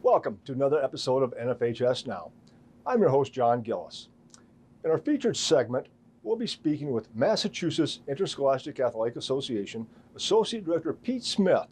Welcome to another episode of NFHS Now. I'm your host, John Gillis. In our featured segment, we'll be speaking with Massachusetts Interscholastic Athletic Association Associate Director Pete Smith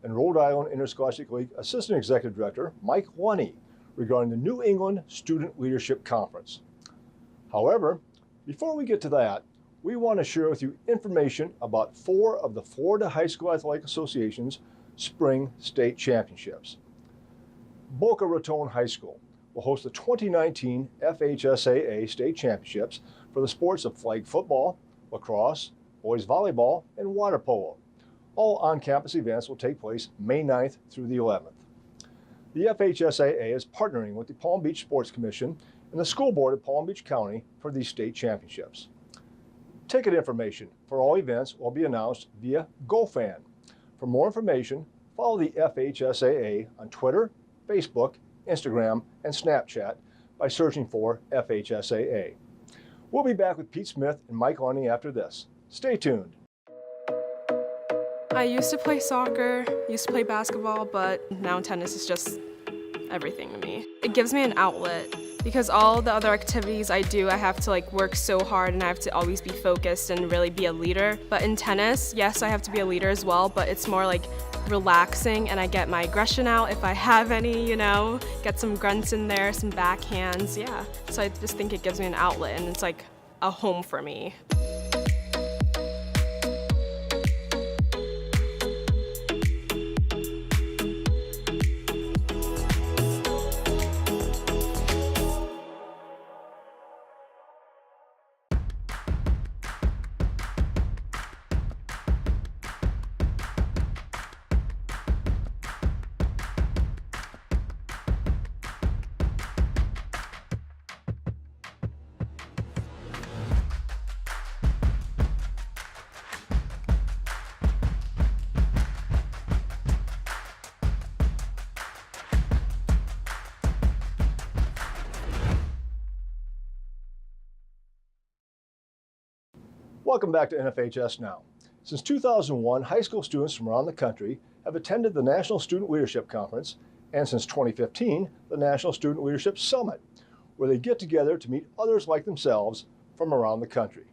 and Rhode Island Interscholastic League Assistant Executive Director Mike Lunny regarding the New England Student Leadership Conference. However, before we get to that, we want to share with you information about 4 of the Florida High School Athletic Association's Spring State Championships. Boca Raton High School will host the 2019 FHSAA State Championships for the sports of flag football, lacrosse, boys volleyball, and water polo. All on-campus events will take place May 9th through the 11th. The FHSAA is partnering with the Palm Beach Sports Commission and the School Board of Palm Beach County for these state championships. Ticket information for all events will be announced via GoFan. For more information, follow the FHSAA on Twitter, Facebook, Instagram, and Snapchat by searching for FHSAA. We'll be back with Pete Smith and Mike Lunny after this. Stay tuned. I used to play soccer, used to play basketball, but now tennis is just everything to me. It gives me an outlet because all the other activities I do, I have to work so hard and I have to always be focused and really be a leader. But in tennis, yes, I have to be a leader as well, but it's more relaxing and I get my aggression out if I have any, get some grunts in there, some backhands, yeah. So I just think it gives me an outlet and it's like a home for me. Welcome back to NFHS Now. Since 2001, high school students from around the country have attended the National Student Leadership Conference, and since 2015, the National Student Leadership Summit, where they get together to meet others like themselves from around the country.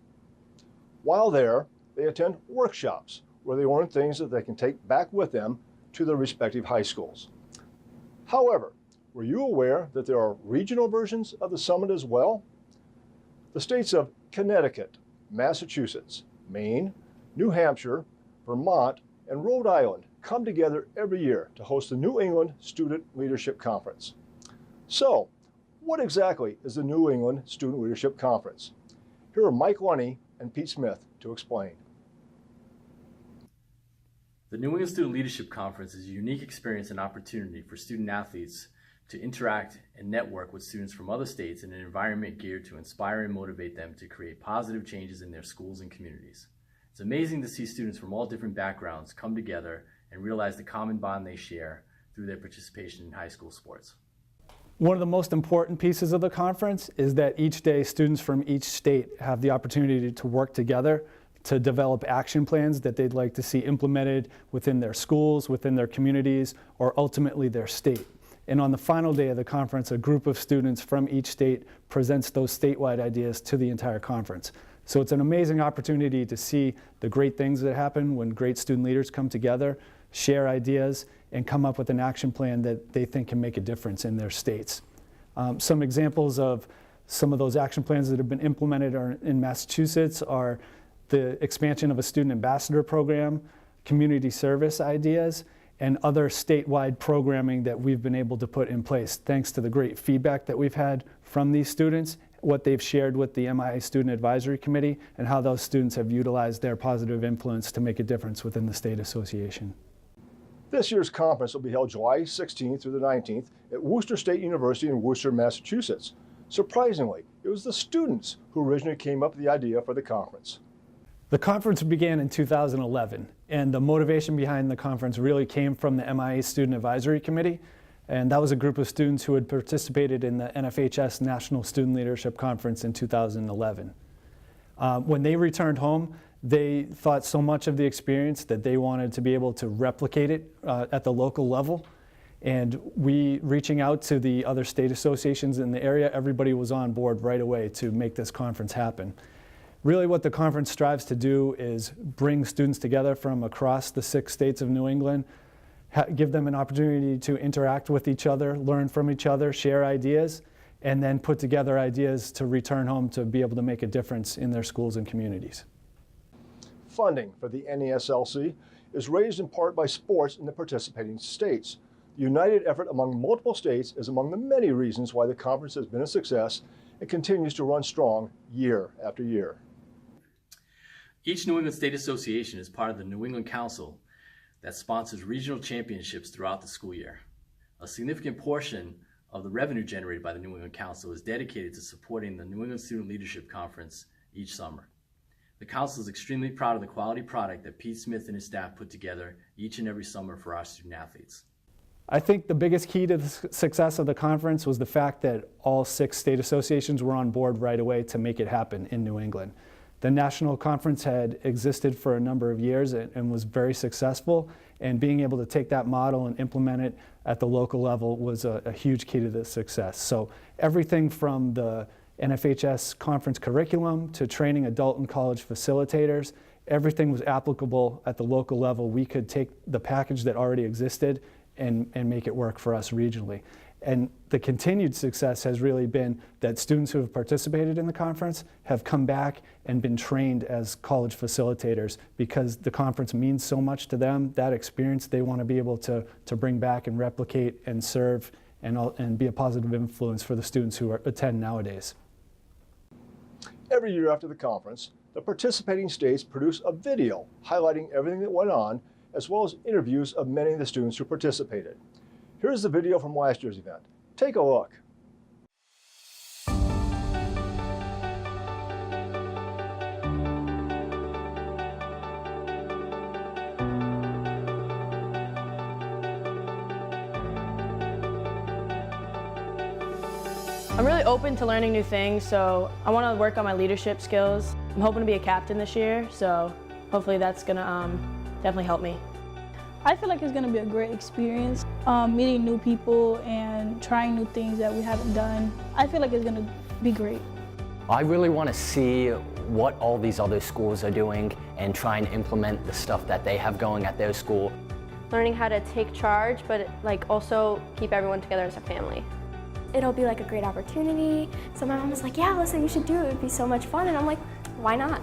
While there, they attend workshops where they learn things that they can take back with them to their respective high schools. However, were you aware that there are regional versions of the summit as well? The states of Connecticut, Massachusetts, Maine, New Hampshire, Vermont, and Rhode Island come together every year to host the New England Student Leadership Conference. So, what exactly is the New England Student Leadership Conference? Here are Mike Lunny and Pete Smith to explain. The New England Student Leadership Conference is a unique experience and opportunity for student athletes to interact and network with students from other states in an environment geared to inspire and motivate them to create positive changes in their schools and communities. It's amazing to see students from all different backgrounds come together and realize the common bond they share through their participation in high school sports. One of the most important pieces of the conference is that each day students from each state have the opportunity to work together to develop action plans that they'd like to see implemented within their schools, within their communities, or ultimately their state. And on the final day of the conference, a group of students from each state presents those statewide ideas to the entire conference. So it's an amazing opportunity to see the great things that happen when great student leaders come together, share ideas, and come up with an action plan that they think can make a difference in their states. Some examples of some of those action plans that have been implemented in Massachusetts are the expansion of a student ambassador program, community service ideas, and other statewide programming that we've been able to put in place thanks to the great feedback that we've had from these students, what they've shared with the MIA Student Advisory Committee, and how those students have utilized their positive influence to make a difference within the state association. This year's conference will be held July 16th through the 19th at Worcester State University in Worcester, Massachusetts. Surprisingly, it was the students who originally came up with the idea for the conference. The conference began in 2011, and the motivation behind the conference really came from the MIA Student Advisory Committee, and that was a group of students who had participated in the NFHS National Student Leadership Conference in 2011. When they returned home, they thought so much of the experience that they wanted to be able to replicate it at the local level, And we, reaching out to the other state associations in the area, everybody was on board right away to make this conference happen. Really what the conference strives to do is bring students together from across the 6 states of New England, give them an opportunity to interact with each other, learn from each other, share ideas, and then put together ideas to return home to be able to make a difference in their schools and communities. Funding for the NESLC is raised in part by sports in the participating states. The united effort among multiple states is among the many reasons why the conference has been a success and continues to run strong year after year. Each New England State Association is part of the New England Council that sponsors regional championships throughout the school year. A significant portion of the revenue generated by the New England Council is dedicated to supporting the New England Student Leadership Conference each summer. The Council is extremely proud of the quality product that Pete Smith and his staff put together each and every summer for our student athletes. I think the biggest key to the success of the conference was the fact that all 6 state associations were on board right away to make it happen in New England. The national conference had existed for a number of years and was very successful, and being able to take that model and implement it at the local level was a huge key to the success. So everything from the NFHS conference curriculum to training adult and college facilitators, everything was applicable at the local level. We could take the package that already existed and make it work for us regionally. And the continued success has really been that students who have participated in the conference have come back and been trained as college facilitators because the conference means so much to them. That experience they want to be able to bring back and replicate and serve and be a positive influence for the students who attend nowadays. Every year after the conference, the participating states produce a video highlighting everything that went on, as well as interviews of many of the students who participated. Here's the video from last year's event. Take a look. I'm really open to learning new things, so I want to work on my leadership skills. I'm hoping to be a captain this year, so hopefully that's going to definitely help me. I feel like it's going to be a great experience, meeting new people and trying new things that we haven't done. I feel like it's going to be great. I really want to see what all these other schools are doing and try and implement the stuff that they have going at their school. Learning how to take charge, but also keep everyone together as a family. It'll be like a great opportunity. So my mom was like, yeah, Alyssa, you should do it. It would be so much fun. And I'm like, why not?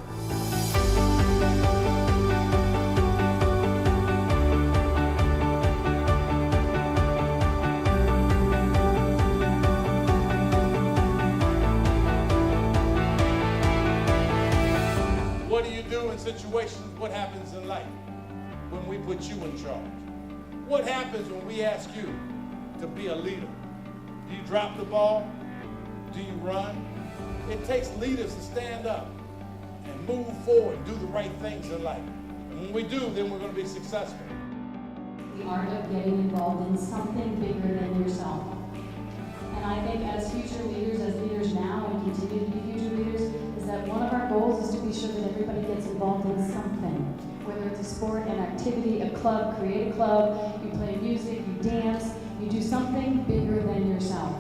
What do you do in situations? What happens in life when we put you in charge? What happens when we ask you to be a leader? Do you drop the ball? Do you run? It takes leaders to stand up and move forward and do the right things in life. And when we do, then we're going to be successful. The art of getting involved in something bigger than yourself. And I think as future leaders, as leaders now and continue to be future leaders, is that one of our goals is to be sure that everybody gets involved in something. Whether it's a sport, an activity, a club, create a club, you play music, you dance, you do something bigger than yourself.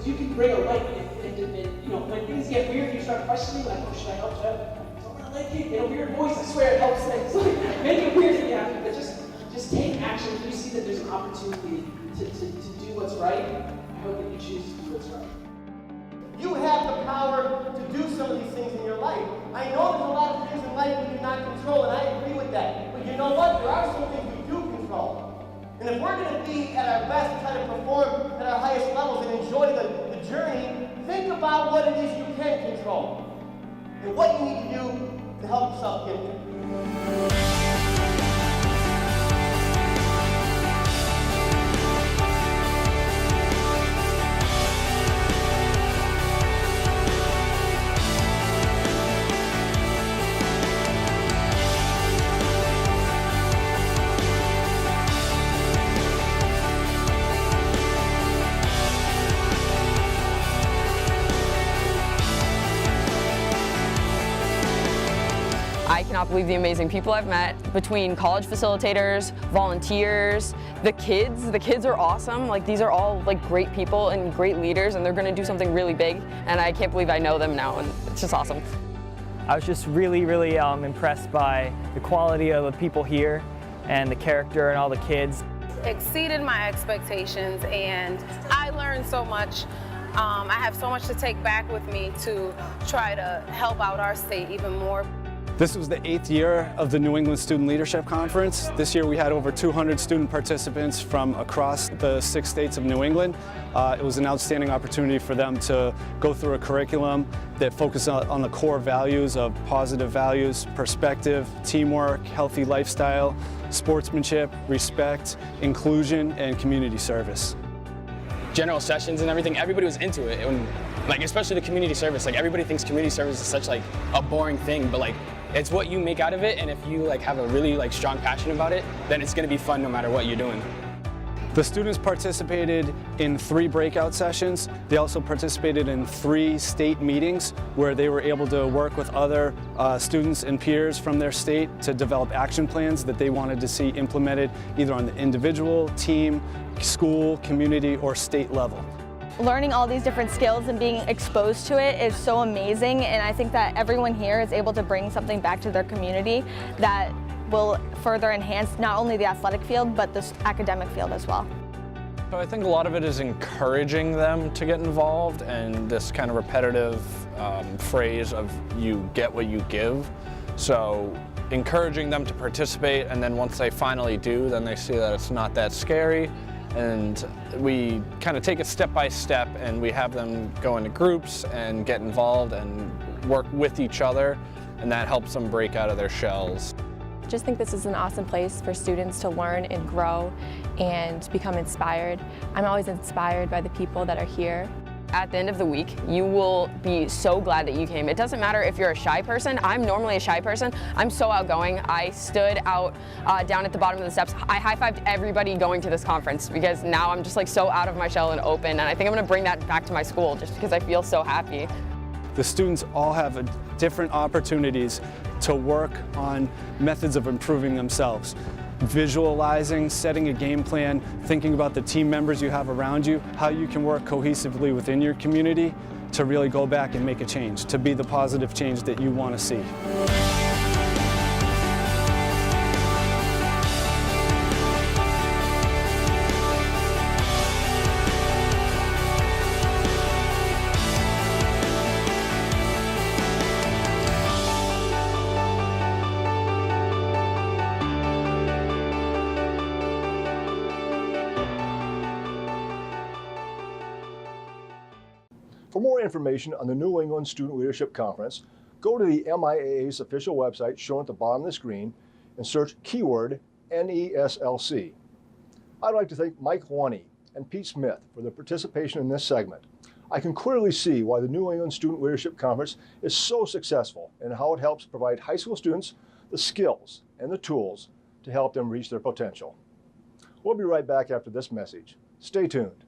You can bring a light when things get weird, you start questioning, like, oh, should I help Jeff? Don't let it kick in a weird voice, I swear it helps things. Make it weird if you have to, but just take action. If you see that there's an opportunity to do what's right, I hope that you choose to do what's right. You have the power to do some of these things in your life. I know there's a lot of things in life we cannot control, and I agree with that. But you know what? There are some things we do control. And if we're going to be at our best and try to perform at our highest levels and enjoy the journey, think about what it is you can control. and what you need to do to help yourself get there. I cannot believe the amazing people I've met between college facilitators, volunteers, the kids. The kids are awesome. Like, these are all like great people and great leaders, and they're gonna do something really big, and I can't believe I know them now, and it's just awesome. I was just really impressed by the quality of the people here and the character and all the kids. Exceeded my expectations, and I learned so much. I have so much to take back with me to try to help out our state even more. This was the 8th year of the New England Student Leadership Conference. This year we had over 200 student participants from across the 6 states of New England. It was an outstanding opportunity for them to go through a curriculum that focused on the core values of positive values, perspective, teamwork, healthy lifestyle, sportsmanship, respect, inclusion, and community service. General sessions and everything, everybody was into it. And, like, especially the community service. Like, everybody thinks community service is such like a boring thing, but like, it's what you make out of it, and if you like have a really like strong passion about it, then it's gonna be fun no matter what you're doing. The students participated in 3 breakout sessions. They also participated in 3 state meetings where they were able to work with other students and peers from their state to develop action plans that they wanted to see implemented either on the individual, team, school, community, or state level. Learning all these different skills and being exposed to it is so amazing, and I think that everyone here is able to bring something back to their community that will further enhance not only the athletic field but the academic field as well. So I think a lot of it is encouraging them to get involved, and this kind of repetitive phrase of you get what you give. So encouraging them to participate, and then once they finally do, then they see that it's not that scary. And we kind of take it step by step, and we have them go into groups and get involved and work with each other, and that helps them break out of their shells. I just think this is an awesome place for students to learn and grow and become inspired. I'm always inspired by the people that are here. At the end of the week, you will be so glad that you came. It doesn't matter if you're a shy person. I'm normally a shy person. I'm so outgoing. I stood out down at the bottom of the steps. I high-fived everybody going to this conference because now I'm just like so out of my shell and open, and I think I'm gonna bring that back to my school just because I feel so happy. The students all have different opportunities to work on methods of improving themselves. Visualizing, setting a game plan, thinking about the team members you have around you, how you can work cohesively within your community to really go back and make a change, to be the positive change that you want to see. For more information on the New England Student Leadership Conference, go to the MIAA's official website shown at the bottom of the screen and search keyword NESLC. I'd like to thank Mike Lunny and Pete Smith for their participation in this segment. I can clearly see why the New England Student Leadership Conference is so successful and how it helps provide high school students the skills and the tools to help them reach their potential. We'll be right back after this message. Stay tuned.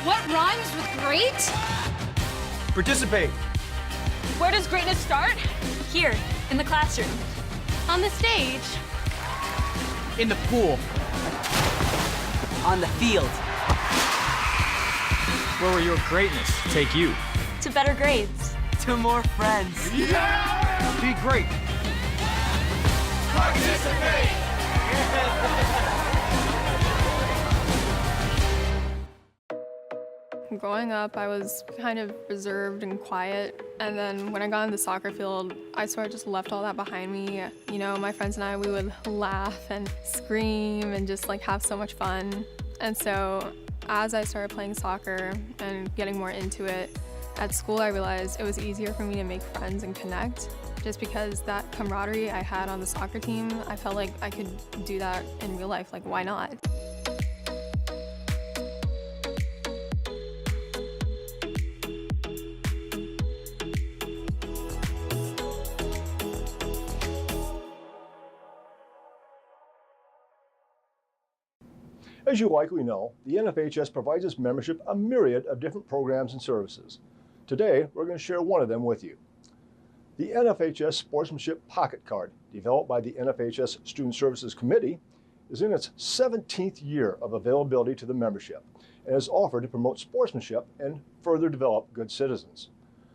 What rhymes with great? Participate. Where does greatness start? Here, in the classroom. On the stage. In the pool. On the field. Where will your greatness take you? To better grades. To more friends. Yeah! Be great. Participate! Growing up, I was kind of reserved and quiet, and then when I got on the soccer field, I sort of just left all that behind me. You know, my friends and I, we would laugh and scream and just like have so much fun. And so as I started playing soccer and getting more into it, At school, I realized it was easier for me to make friends and connect. Just because that camaraderie I had on the soccer team, I felt like I could do that in real life. Like, why not? As you likely know, the NFHS provides its membership a myriad of different programs and services. Today, we're going to share one of them with you. The NFHS Sportsmanship Pocket Card, developed by the NFHS Student Services Committee, is in its 17th year of availability to the membership and is offered to promote sportsmanship and further develop good citizens.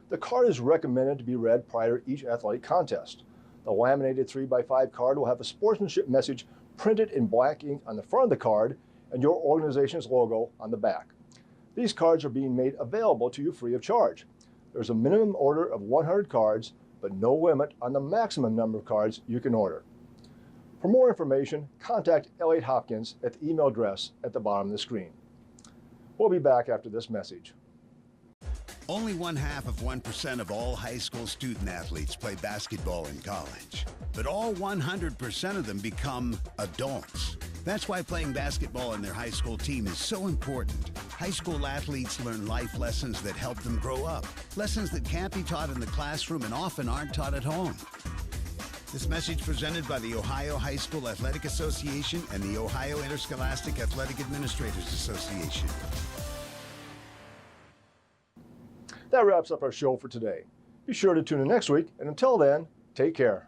The card is recommended to be read prior to each athletic contest. The laminated 3x5 card will have a sportsmanship message printed in black ink on the front of the card and your organization's logo on the back. These cards are being made available to you free of charge. There's a minimum order of 100 cards, but no limit on the maximum number of cards you can order. For more information, contact Elliot Hopkins at the email address at the bottom of the screen. We'll be back after this message. Only 0.5% of all high school student athletes play basketball in college, but all 100% of them become adults. That's why playing basketball in their high school team is so important. High school athletes learn life lessons that help them grow up, lessons that can't be taught in the classroom and often aren't taught at home. This message presented by the Ohio High School Athletic Association and the Ohio Interscholastic Athletic Administrators Association. That wraps up our show for today. Be sure to tune in next week, and until then, take care.